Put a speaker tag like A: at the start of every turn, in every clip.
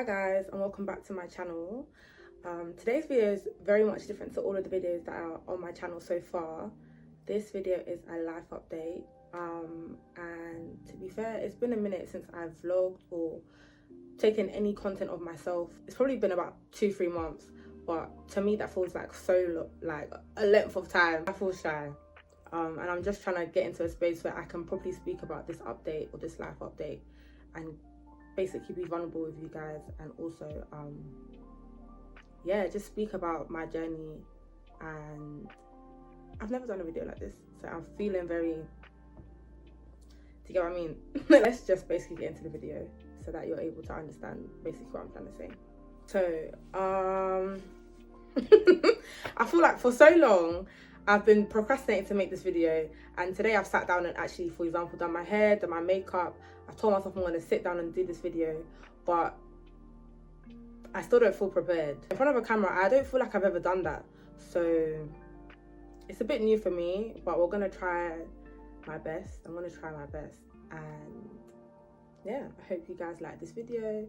A: guys, and welcome back to my channel. Today's video is very much different to all of the videos that are on my channel so far. This video is a life update, and to be fair, it's been a minute since I've vlogged or taken any content of myself. It's probably been about 2-3 months, but to me that feels like like a length of time. I feel shy, and I'm just trying to get into a space where I can properly speak about this update or this life update and basically be vulnerable with you guys, and also yeah, just speak about my journey. And I've never done a video like this, so I'm feeling very, do you get what I mean? Let's just basically get into the video so that you're able to understand basically what I'm trying to say. So I feel like for so long I've been procrastinating to make this video, and today I've sat down and actually, for example, done my hair, done my makeup. I told myself I'm going to sit down and do this video, but I still don't feel prepared. In front of a camera, I don't feel like I've ever done that. So it's a bit new for me, but we're going to try my best. I'm going to try my best. And yeah, I hope you guys like this video,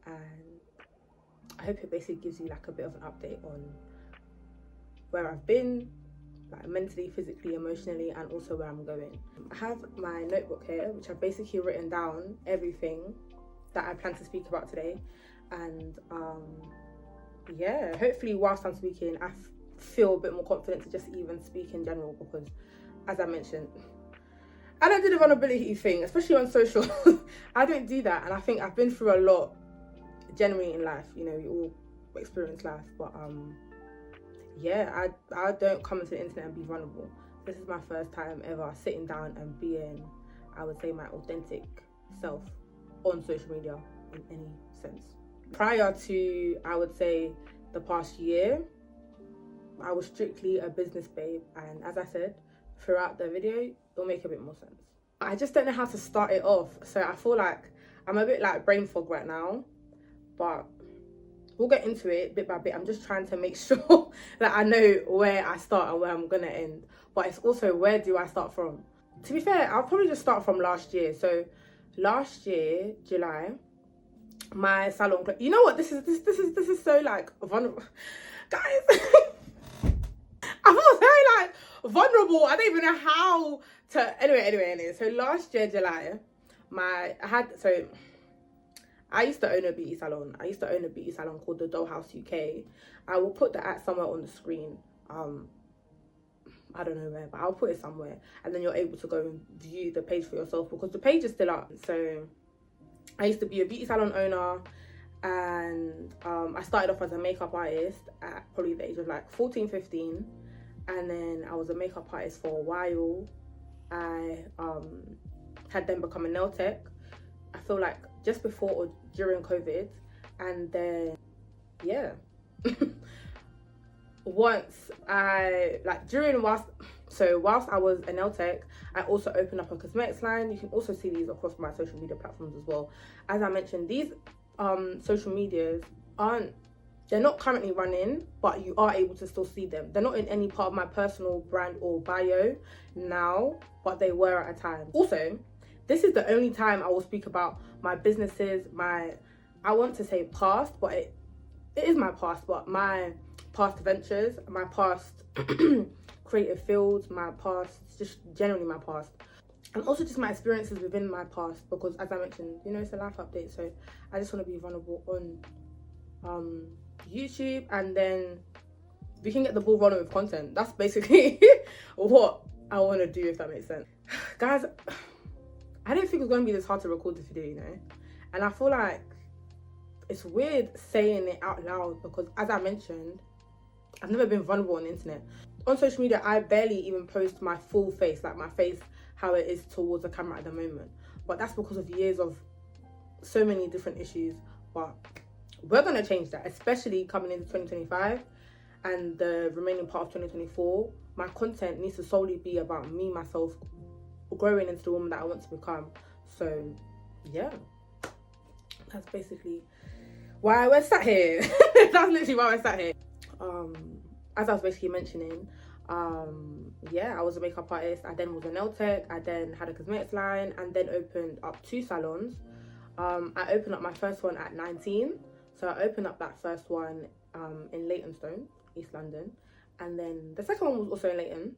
A: and I hope it basically gives you like a bit of an update on where I've been, like mentally, physically, emotionally, and also where I'm going. I have my notebook here, which I've basically written down everything that I plan to speak about today. And yeah, hopefully whilst I'm speaking I feel a bit more confident to just even speak in general, because as I mentioned, I don't do the vulnerability thing, especially on social. I don't do that, and I think I've been through a lot generally in life. You know, we all experience life, but yeah, I don't come into the internet and be vulnerable. This is my first time ever sitting down and being, I would say, my authentic self on social media in any sense. Prior to, I would say, the past year, I was strictly a business babe, and as I said throughout the video, it'll make a bit more sense. I just don't know how to start it off, so I feel like I'm a bit like brain fog right now, but we'll get into it bit by bit. I'm just trying to make sure that I know where I start and where I'm gonna end, but it's also where do I start from. To be fair, I'll probably just start from last year. So last year, July, my salon, you know what, this is so like vulnerable, guys. I feel very like vulnerable. I don't even know how to, anyway. So last year, July, I used to own a beauty salon. I used to own a beauty salon called the Dollhouse UK. I will put that somewhere on the screen. I don't know where, but I'll put it somewhere, and then you're able to go and view the page for yourself, because the page is still up. So I used to be a beauty salon owner, and I started off as a makeup artist at probably the age of like 14-15, and then I was a makeup artist for a while. I had then become a nail tech, I feel like just before or during COVID, and then yeah. Once whilst I was a nail tech, I also opened up a cosmetics line. You can also see these across my social media platforms as well. As I mentioned, these social medias they're not currently running, but you are able to still see them. They're not in any part of my personal brand or bio now, but they were at a time. Also, this is the only time I will speak about my businesses, I want to say past, but it is my past, but my past ventures, my past creative fields, my past, just generally my past, and also just my experiences within my past, because as I mentioned, you know, it's a life update, so I just want to be vulnerable on YouTube, and then we can get the ball rolling with content. That's basically what I want to do, if that makes sense. Guys, I didn't think it was going to be this hard to record this video, you know, and I feel like it's weird saying it out loud, because as I mentioned, I've never been vulnerable on the internet. On social media, I barely even post my full face, like my face, how it is towards the camera at the moment. But that's because of years of so many different issues. But we're going to change that, especially coming into 2025 and the remaining part of 2024. My content needs to solely be about me, myself, growing into the woman that I want to become. So yeah, that's basically why we're sat here. That's literally why we're sat here. As I was basically mentioning, yeah, I was a makeup artist. I then was a nail tech. I then had a cosmetics line, and then opened up 2 salons. I opened up my first one at 19. So I opened up that first one in Leytonstone, East London. And then the second one was also in Leyton.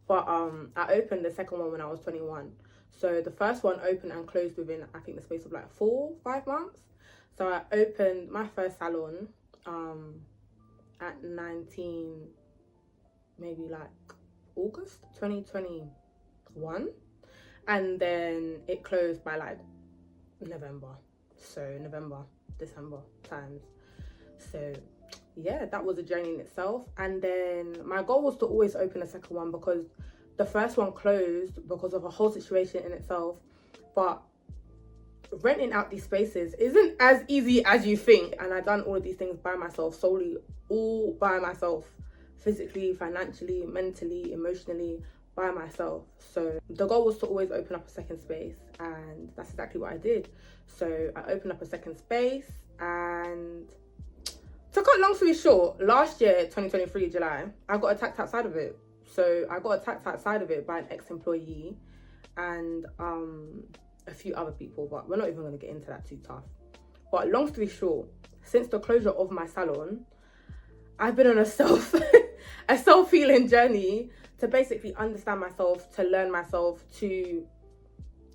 A: But I opened the second one when I was 21. So the first one opened and closed within, I think, the space of like 4-5 months. So I opened my first salon at 19, maybe like August 2021. And then it closed by like November. So November, December times. So yeah, that was a journey in itself. And then my goal was to always open a second one, because the first one closed because of a whole situation in itself. But renting out these spaces isn't as easy as you think. And I've done all of these things by myself, solely, all by myself, physically, financially, mentally, emotionally, by myself. So the goal was to always open up a second space, and that's exactly what I did. So I opened up a second space, and to cut long story short, last year, 2023, July, I got attacked outside of it. So I got attacked outside of it by an ex-employee and a few other people, but we're not even going to get into that too tough. But long story short, since the closure of my salon, I've been on a self-healing journey to basically understand myself, to learn myself, to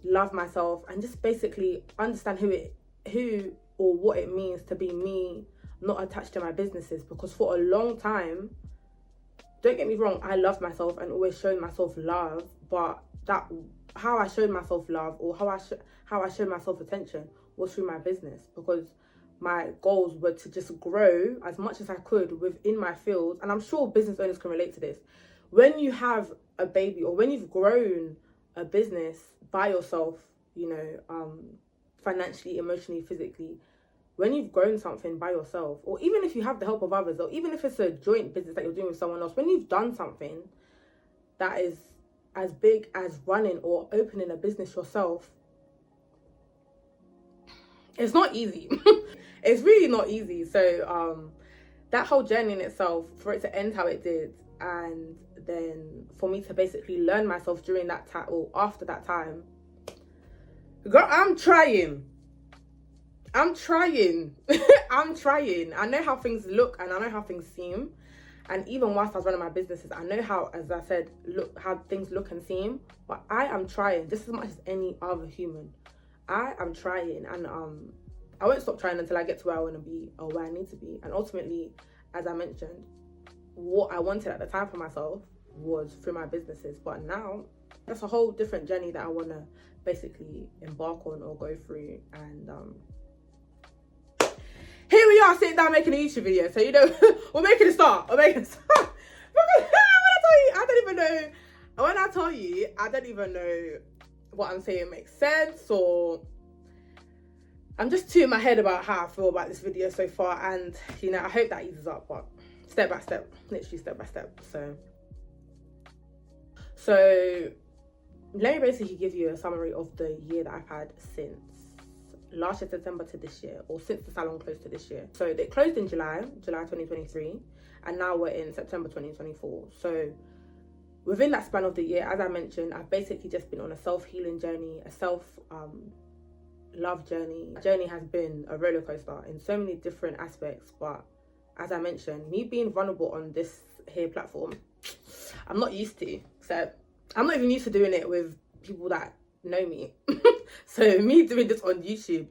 A: love myself, and just basically understand who or what it means to be me, not attached to my businesses. Because for a long time, don't get me wrong, I loved myself and always showed myself love, but how I showed myself love, or how I showed myself attention, was through my business. Because my goals were to just grow as much as I could within my field. And I'm sure business owners can relate to this. When you have a baby, or when you've grown a business by yourself, you know, financially, emotionally, physically, when you've grown something by yourself, or even if you have the help of others, or even if it's a joint business that you're doing with someone else, when you've done something that is as big as running or opening a business yourself, it's not easy. It's really not easy. So that whole journey in itself, for it to end how it did, and then for me to basically learn myself during that time, or after that time, girl, I'm trying. I'm trying. I know how things look, and I know how things seem. And even whilst I was running my businesses, I know how, as I said, how things look and seem. But I am trying just as much as any other human. I am trying, and I won't stop trying until I get to where I want to be, or where I need to be. And ultimately, as I mentioned, what I wanted at the time for myself was through my businesses. But now, that's a whole different journey that I want to basically embark on or go through. And here we are sitting down making a YouTube video. So, you know, we're making a start. When I tell you, I don't even know what I'm saying makes sense, or I'm just too in my head about how I feel about this video so far. And, you know, I hope that eases up, but step by step, literally step by step. So let me basically give you a summary of the year that I've had since last year September to this year, or since the salon closed to this year. So they closed in July 2023, and now we're in September 2024. So within that span of the year, as I mentioned, I've basically just been on a self-healing journey, a self-love journey. The journey has been a roller coaster in so many different aspects, but as I mentioned, me being vulnerable on this here platform, I'm not used to. So I'm not even used to doing it with people that know me. So me doing this on YouTube,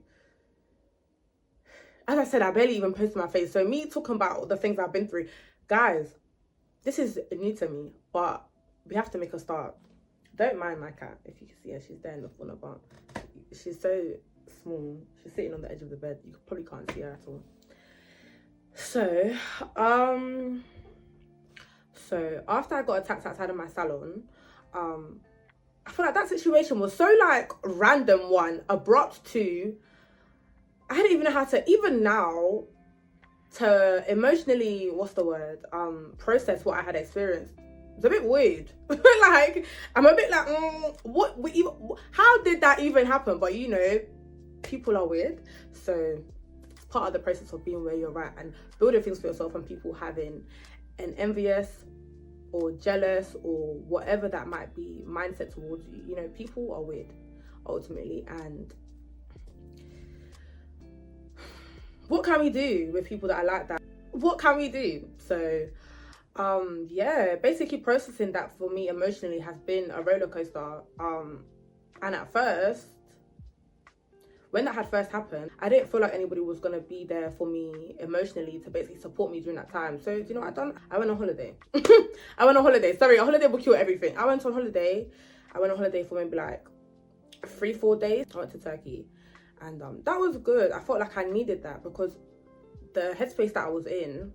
A: as I said, I barely even posted my face. So me talking about the things I've been through, guys, this is new to me, but we have to make a start. Don't mind my cat. If you can see her, she's there in the corner, but she's so small. She's sitting on the edge of the bed. You probably can't see her at all. So after I got attacked outside of my salon, I feel like that situation was so like random, one, abrupt, two, I didn't even know how to, even now, to emotionally, process what I had experienced. It's a bit weird. Like, I'm a bit like, how did that even happen? But you know, people are weird. So it's part of the process of being where you're at and building things for yourself, and people having an envious or jealous or whatever that might be mindset towards you. You know, people are weird ultimately. And what can we do with people that are like that? What can we do? So yeah, basically processing that for me emotionally has been a roller coaster. And at first, when that had first happened, I didn't feel like anybody was gonna be there for me emotionally to basically support me during that time. So you know what I done? I went on holiday. I went on holiday. Sorry, a holiday will cure everything. I went on holiday. I went on holiday for maybe like 3-4 days. I went to Turkey, and that was good. I felt like I needed that because the headspace that I was in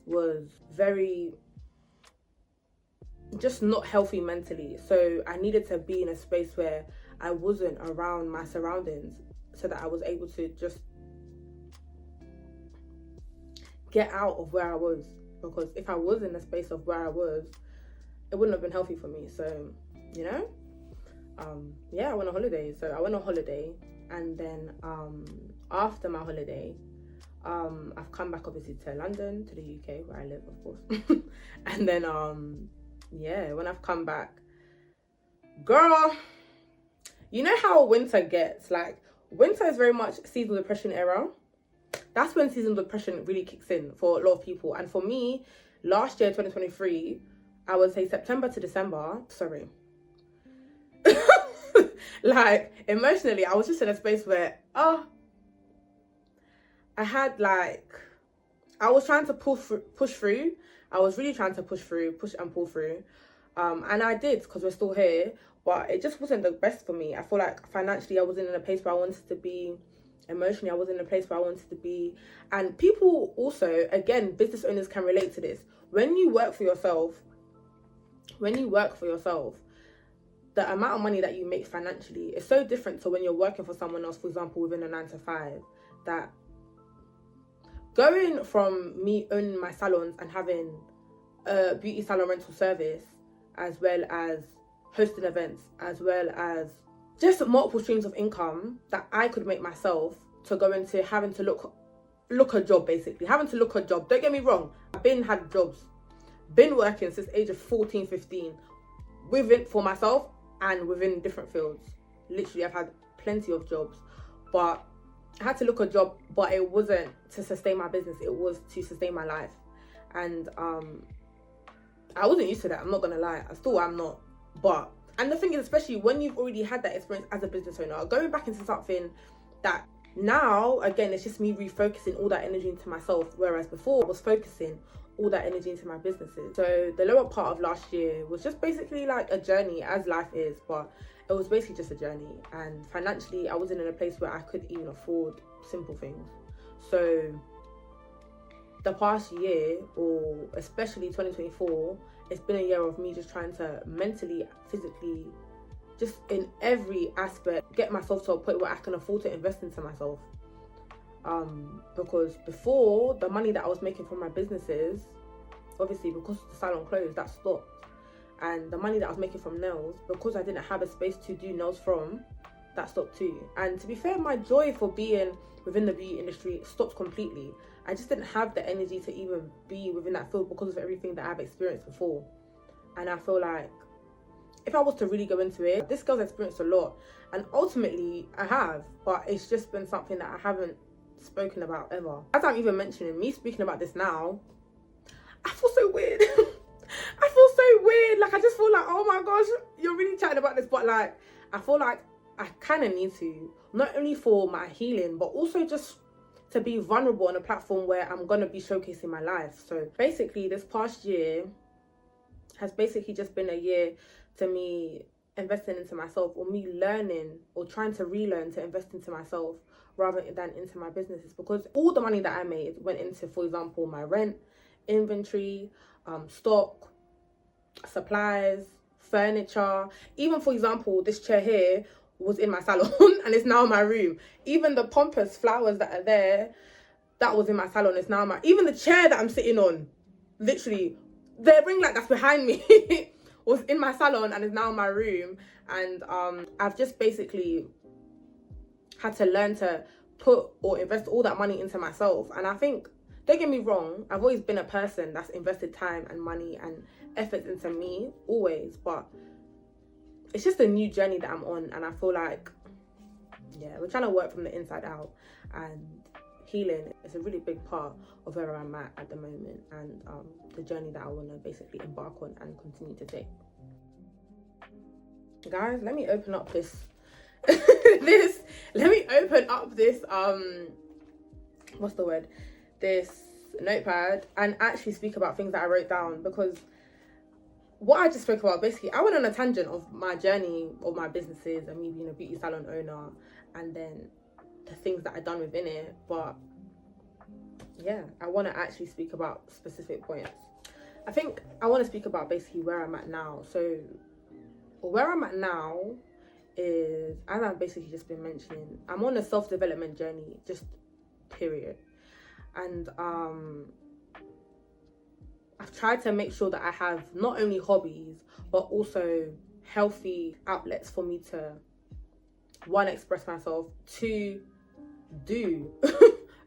A: was very just not healthy mentally. So I needed to be in a space where I wasn't around my surroundings so that I was able to just get out of where I was, because if I was in the space of where I was, it wouldn't have been healthy for me. So you know, yeah, I went on holiday. So I went on holiday, and then after my holiday, I've come back obviously to London, to the UK where I live, of course. And then yeah, when I've come back, girl, you know how winter gets, like winter is very much seasonal depression era. That's when seasonal depression really kicks in for a lot of people. And for me, last year 2023, I would say September to December, sorry, like emotionally I was just in a space where I had like, I was trying to push through. I was really trying to push and pull through. And I did, because we're still here, but it just wasn't the best for me. I feel like financially I wasn't in a place where I wanted to be. Emotionally I wasn't in a place where I wanted to be. And people also, again, business owners can relate to this. When you work for yourself, the amount of money that you make financially is so different to when you're working for someone else, for example, within a 9-to-5, that going from me owning my salons and having a beauty salon rental service, as well as hosting events, as well as just multiple streams of income that I could make myself, to go into having to look a job, basically. Having to look a job. Don't get me wrong. I've had jobs. Been working since age of 14, 15. Within, for myself and within different fields. Literally, I've had plenty of jobs. But I had to look a job, but it wasn't to sustain my business. It was to sustain my life. And I wasn't used to that. I'm not going to lie. I still am not. But, and the thing is, especially when you've already had that experience as a business owner, going back into something that now, again, it's just me refocusing all that energy into myself. Whereas before I was focusing all that energy into my businesses. So the lower part of last year was just basically like a journey, as life is, but it was basically just a journey. And financially, I wasn't in a place where I could even afford simple things. So the past year, or especially 2024, it's been a year of me just trying to mentally, physically, just in every aspect, get myself to a point where I can afford to invest into myself. Because before, the money that I was making from my businesses, obviously because the salon closed, that stopped. And the money that I was making from nails, because I didn't have a space to do nails from, that stopped too. And to be fair, my joy for being within the beauty industry stopped completely. I just didn't have the energy to even be within that field because of everything that I've experienced before. And I feel like if I was to really go into it, this girl's experienced a lot, and ultimately I have, but it's just been something that I haven't spoken about ever. As I'm even mentioning, me speaking about this now, I feel so weird. I feel so weird. Like, I just feel like, oh my gosh, you're really chatting about this, but like, I feel like I kind of need to, not only for my healing, but also just to be vulnerable on a platform where I'm going to be showcasing my life. So basically, this past year has basically just been a year to me investing into myself, or me learning or trying to relearn to invest into myself rather than into my businesses, because all the money that I made went into, for example, my rent, inventory, stock, supplies, furniture. Even, for example, this chair here was in my salon and it's now my room. Even the pompous flowers that are there, that was in my salon, it's now my, even the chair that I'm sitting on, literally the ring light that's behind me was in my salon and is now my room. And I've just basically had to learn to put or invest all that money into myself. And I think, don't get me wrong, I've always been a person that's invested time and money and effort into me, always, but it's just a new journey that I'm on. And I feel like, yeah, we're trying to work from the inside out and healing is a really big part of where I'm at the moment, and the journey that I want to basically embark on and continue to take. Guys, let me open up this what's the word, this notepad, and actually speak about things that I wrote down, because what I just spoke about, basically I went on a tangent of my journey of my businesses and me being a beauty salon owner, and then the things that I've done within it. But yeah, I want to actually speak about specific points. I think I want to speak about basically where I'm at now. So where I'm at now is, as I've basically just been mentioning, I'm on a self-development journey, just period. And I've tried to make sure that I have not only hobbies but also healthy outlets for me to, one, express myself, two, do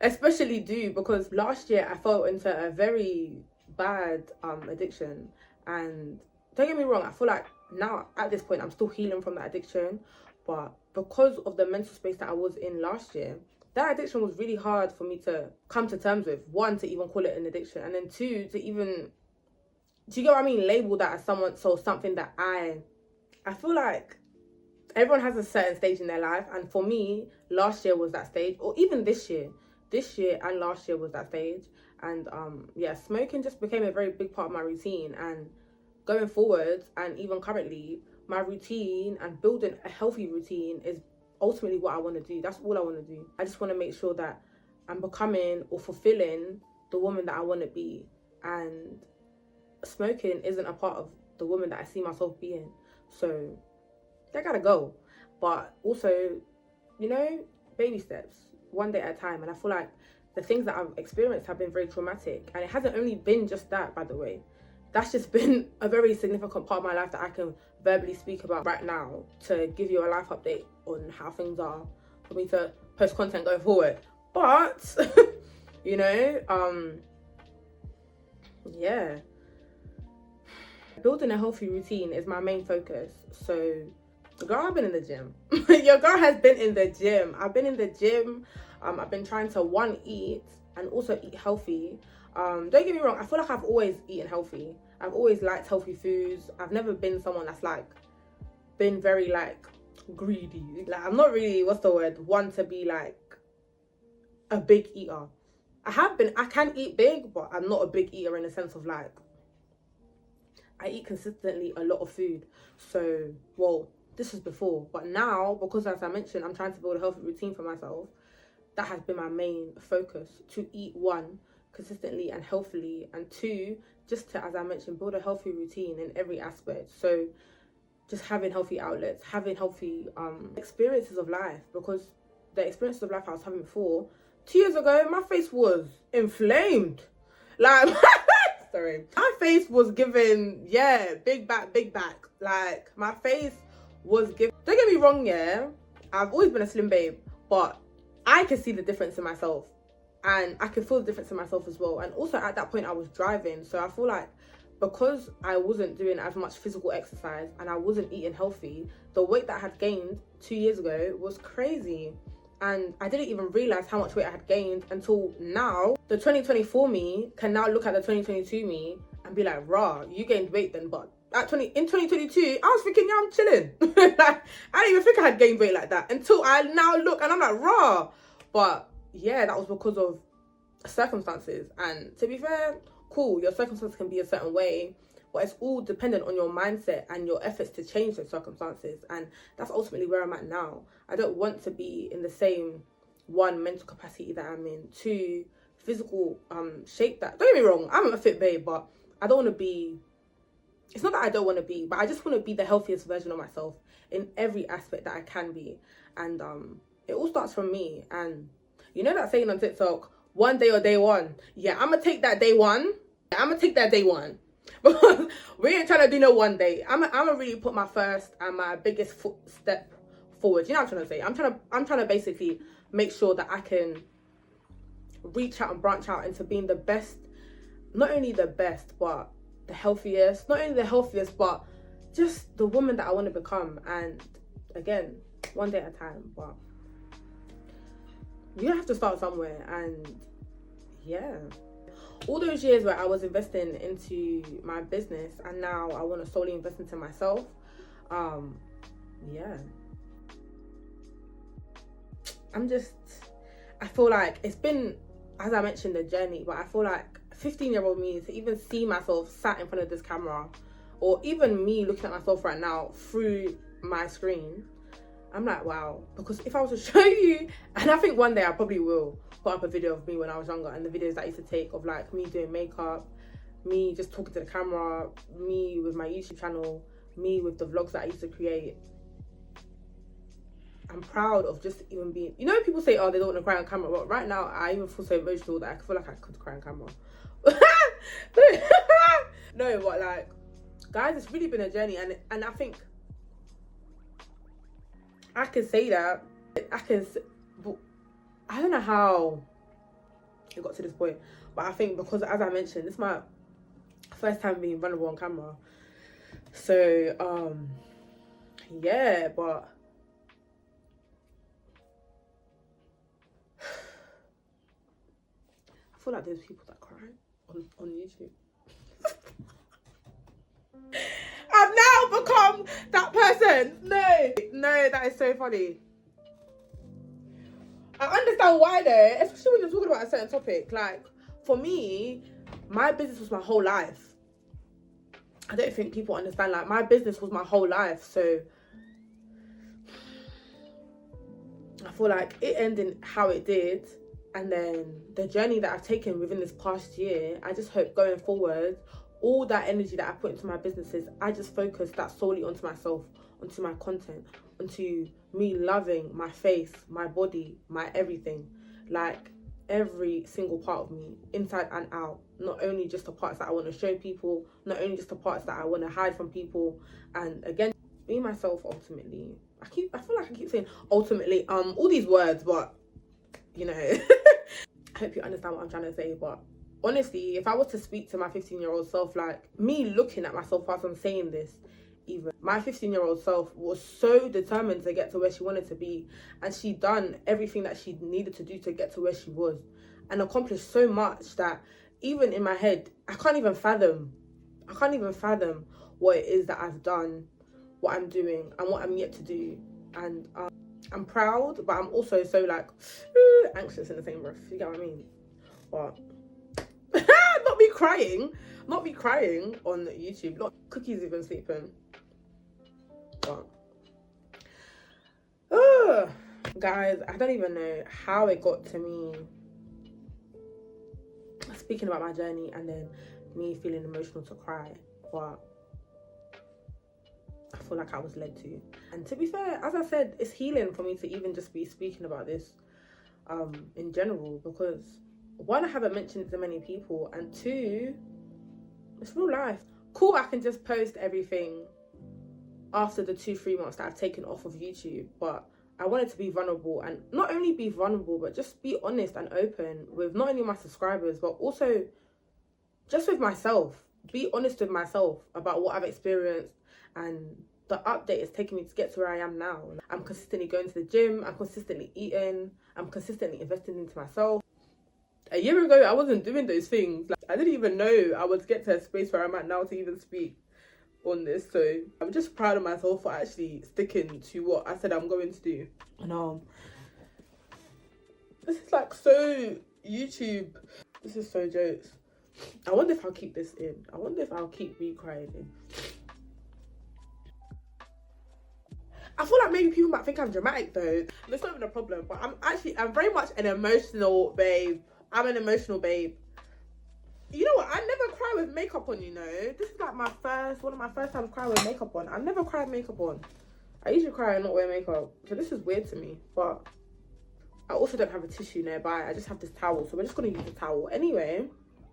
A: especially do, because last year I fell into a very bad addiction. And don't get me wrong, I feel like now at this point I'm still healing from that addiction, but because of the mental space that I was in last year, that addiction was really hard for me to come to terms with. One, to even call it an addiction, and then two, to even, do you get what I mean, label that as something that I feel like everyone has a certain stage in their life, and for me last year was that stage, or even this year and last year was that stage. And yeah, smoking just became a very big part of my routine, and going forward and even currently, my routine and building a healthy routine is ultimately what I want to do. That's all I want to do. I just want to make sure that I'm becoming or fulfilling the woman that I want to be, and smoking isn't a part of the woman that I see myself being. So they gotta go. But also, you know, baby steps, one day at a time. And I feel like the things that I've experienced have been very traumatic, and it hasn't only been just that, by the way. That's just been a very significant part of my life that I can verbally speak about right now, to give you a life update on how things are for me to post content going forward. But you know, yeah, building a healthy routine is my main focus. So girl, I've been in the gym. Your girl has been in the gym. I've been in the gym. I've been trying to, one, eat and also eat healthy. Don't get me wrong, I feel like I've always eaten healthy. I've always liked healthy foods. I've never been someone that's like been very like greedy. Like, I'm not really, what's the word, one to be like a big eater. I can eat big, but I'm not a big eater in the sense of like, I eat consistently a lot of food. So, well, this was before, but now, because as I mentioned, I'm trying to build a healthy routine for myself, that has been my main focus, to eat, one, consistently and healthily, and two, just to, as I mentioned, build a healthy routine in every aspect. So just having healthy outlets, having healthy experiences of life, because the experiences of life I was having before, 2 years ago, my face was inflamed. Like, sorry, my face was giving, yeah, big back. Like, my face was giving, don't get me wrong, yeah, I've always been a slim babe, but I can see the difference in myself, and I can feel the difference in myself as well. And also at that point I was driving, so I feel like because I wasn't doing as much physical exercise and I wasn't eating healthy, the weight that I had gained 2 years ago was crazy. And I didn't even realize how much weight I had gained until now. The 2024 me can now look at the 2022 me and be like, rah, you gained weight then. But in 2022, I was thinking, yeah, I'm chilling. Like, I didn't even think I had gained weight like that until I now look and I'm like, rah. But yeah, that was because of circumstances. And to be fair, cool, your circumstances can be a certain way, but it's all dependent on your mindset and your efforts to change those circumstances. And that's ultimately where I'm at now. I don't want to be in the same, one, mental capacity that I'm in, two, physical shape that, don't get me wrong, I'm a fit babe, but I don't want to be, it's not that I don't want to be, but I just want to be the healthiest version of myself in every aspect that I can be. And it all starts from me. And you know that saying on TikTok, one day or day one? Yeah, I'm gonna take that day one. Because we ain't trying to do no one day. I'm gonna really put my first and my biggest step forward. You know what I'm trying to say? I'm trying to basically make sure that I can reach out and branch out into being the best, not only the best, but the healthiest. Not only the healthiest, but just the woman that I want to become. And again, one day at a time. But you have to start somewhere. And yeah, all those years where I was investing into my business and now I want to solely invest into myself, yeah, I feel like it's been, as I mentioned, a journey, but I feel like 15-year-old me, to even see myself sat in front of this camera, or even me looking at myself right now through my screen, I'm like, wow. Because if I was to show you, and I think one day I probably will put up a video of me when I was younger, and the videos that I used to take of like me doing makeup, me just talking to the camera, me with my YouTube channel, me with the vlogs that I used to create. I'm proud of just even being, you know, people say, oh, they don't want to cry on camera, but right now I even feel so emotional that I feel like I could cry on camera. No, but like, guys, it's really been a journey, and I think I can say that, but I don't know how it got to this point, but I think because, as I mentioned, this is my first time being vulnerable on camera. So, yeah, but I feel like there's people that cry on YouTube. I've now become that person. No, that is so funny. I understand why though, especially when you're talking about a certain topic. Like, for me, my business was my whole life. I don't think people understand, like, my business was my whole life. So I feel like it ended how it did, and then the journey that I've taken within this past year, I just hope going forward, all that energy that I put into my businesses, I just focus that solely onto myself, onto my content, onto me loving my face, my body, my everything. Like, every single part of me, inside and out. Not only just the parts that I want to show people, not only just the parts that I want to hide from people. And again, be myself ultimately. I feel like I keep saying ultimately, all these words, but you know, I hope you understand what I'm trying to say. But honestly, if I was to speak to my 15-year-old self, like, me looking at myself whilst I'm saying this, even my 15-year-old self was so determined to get to where she wanted to be, and she done everything that she needed to do to get to where she was, and accomplished so much that even in my head, I can't even fathom what it is that I've done, what I'm doing, and what I'm yet to do. And I'm proud, but I'm also so like anxious in the same breath. You get what I mean? But not me crying on YouTube. Not Cookie's even sleeping. But guys, I don't even know how it got to me speaking about my journey and then me feeling emotional to cry, but I feel like I was led to. And to be fair, as I said, it's healing for me to even just be speaking about this in general, because one, I haven't mentioned it to many people, and two, it's real life. Cool, I can just post everything after the 2-3 months that I've taken off of YouTube, but I wanted to be vulnerable, and not only be vulnerable, but just be honest and open with not only my subscribers, but also just with myself. Be honest with myself about what I've experienced and the update it's taken me to get to where I am now. I'm consistently going to the gym, I'm consistently eating, I'm consistently investing into myself. A year ago, I wasn't doing those things. Like, I didn't even know I would get to a space where I'm at now to even speak on this. So I'm just proud of myself for actually sticking to what I said I'm going to do. And this is like so YouTube. This is so jokes. I wonder if I'll keep this in. I wonder if I'll keep me crying in. I feel like maybe people might think I'm dramatic though. That's not even a problem, but I'm very much an emotional babe. I'm an emotional babe. You know what? I never cry with makeup on, you know. This is like one of my first times crying with makeup on. I've never cried with makeup on. I usually cry and not wear makeup. So this is weird to me, but I also don't have a tissue nearby. I just have this towel, so we're just gonna use the towel. Anyway,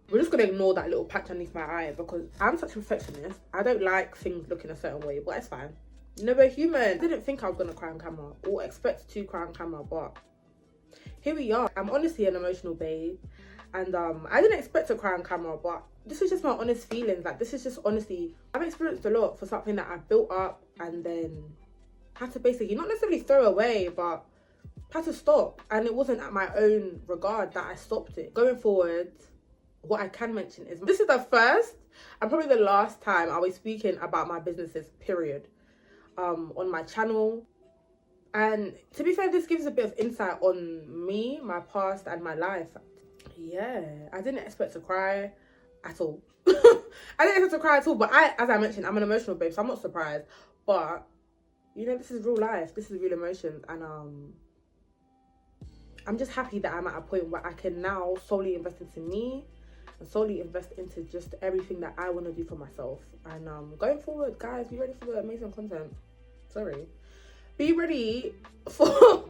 A: we're just gonna ignore that little patch underneath my eye because I'm such a perfectionist. I don't like things looking a certain way, but it's fine. You know, we're human. I didn't think I was gonna cry on camera or expect to cry on camera, but here we are. I'm honestly an emotional babe, and I didn't expect to cry on camera, but this is just my honest feelings. Like, this is just honestly, I've experienced a lot for something that I've built up and then had to basically not necessarily throw away, but had to stop, and it wasn't at my own regard that I stopped it. Going forward, what I can mention is this is the first and probably the last time I'll be speaking about my businesses, period, on my channel. And to be fair, this gives a bit of insight on me, my past, and my life. Yeah, I didn't expect to cry at all. I didn't expect to cry at all, but as I mentioned, I'm an emotional babe, so I'm not surprised. But you know, this is real life, this is real emotions, and I'm just happy that I'm at a point where I can now solely invest into me and solely invest into just everything that I want to do for myself. And going forward, guys, be ready for the amazing content. Sorry. Be ready for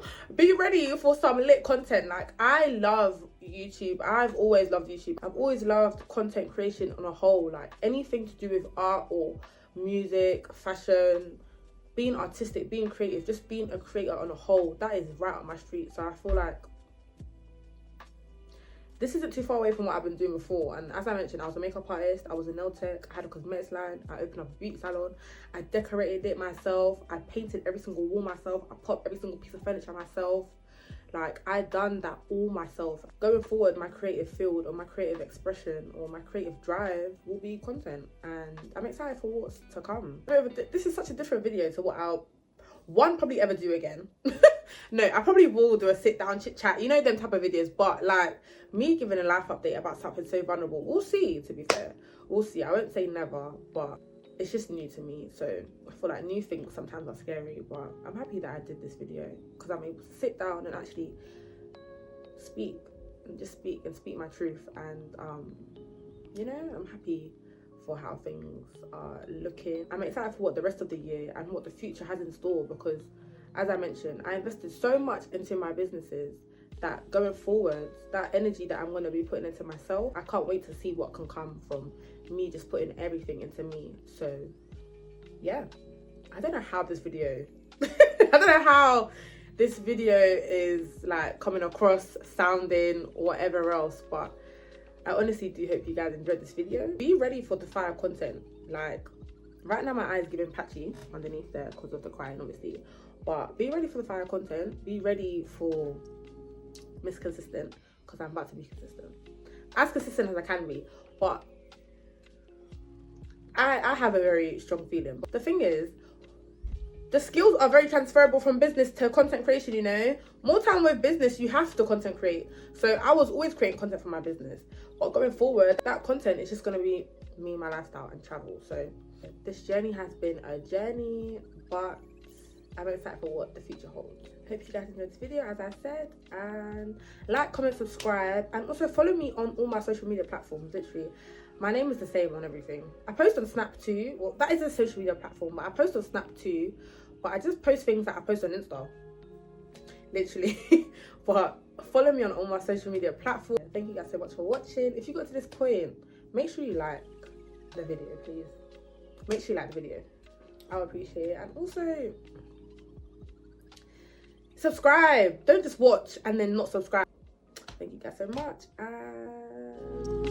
A: some lit content. Like, I love YouTube. I've always loved YouTube. I've always loved content creation on a whole. Like, anything to do with art or music, fashion, being artistic, being creative, just being a creator on a whole, that is right up my street. So I feel like this isn't too far away from what I've been doing before. And as I mentioned, I was a makeup artist, I was a nail tech, I had a cosmetics line, I opened up a beauty salon, I decorated it myself, I painted every single wall myself, I popped every single piece of furniture myself. Like, I done that all myself. Going forward, my creative field or my creative expression or my creative drive will be content, and I'm excited for what's to come. This is such a different video to what I'll probably ever do again. No, I probably will do a sit down chit chat, you know, them type of videos, but like me giving a life update about something so vulnerable, we'll see. To be fair, we'll see. I won't say never, but it's just new to me, so I feel like new things sometimes are scary. But I'm happy that I did this video because I'm able to sit down and actually speak and speak my truth. And you know, I'm happy for how things are looking. I'm excited for what the rest of the year and what the future has in store, because as I mentioned, I invested so much into my businesses that going forward, that energy that I'm going to be putting into myself, I can't wait to see what can come from me just putting everything into me. So yeah, I don't know how this video I don't know how this video is like coming across, sounding, whatever else, but I honestly do hope you guys enjoyed this video. Be ready for the fire content. Like, right now my eye is giving patchy underneath there because of the crying, obviously, but be ready for the fire content. Be ready for Miss Consistent, because I'm about to be consistent as I can be. But I have a very strong feeling. But the thing is, the skills are very transferable from business to content creation, you know. More time with business, you have to content create. So I was always creating content for my business, but going forward, that content is just going to be me, my lifestyle, and travel. So this journey has been a journey, but I'm excited for what the future holds. Hope you guys enjoyed this video, as I said, and like, comment, subscribe, and also follow me on all my social media platforms. Literally, my name is the same on everything. I post on Snap too. Well, that is a social media platform, but I post on Snap too. But I just post things that I post on Insta, literally. But follow me on all my social media platforms. Thank you guys so much for watching. If you got to this point, make sure you like the video, please. Make sure you like the video. I would appreciate it. And also, subscribe. Don't just watch and then not subscribe. Thank you guys so much. And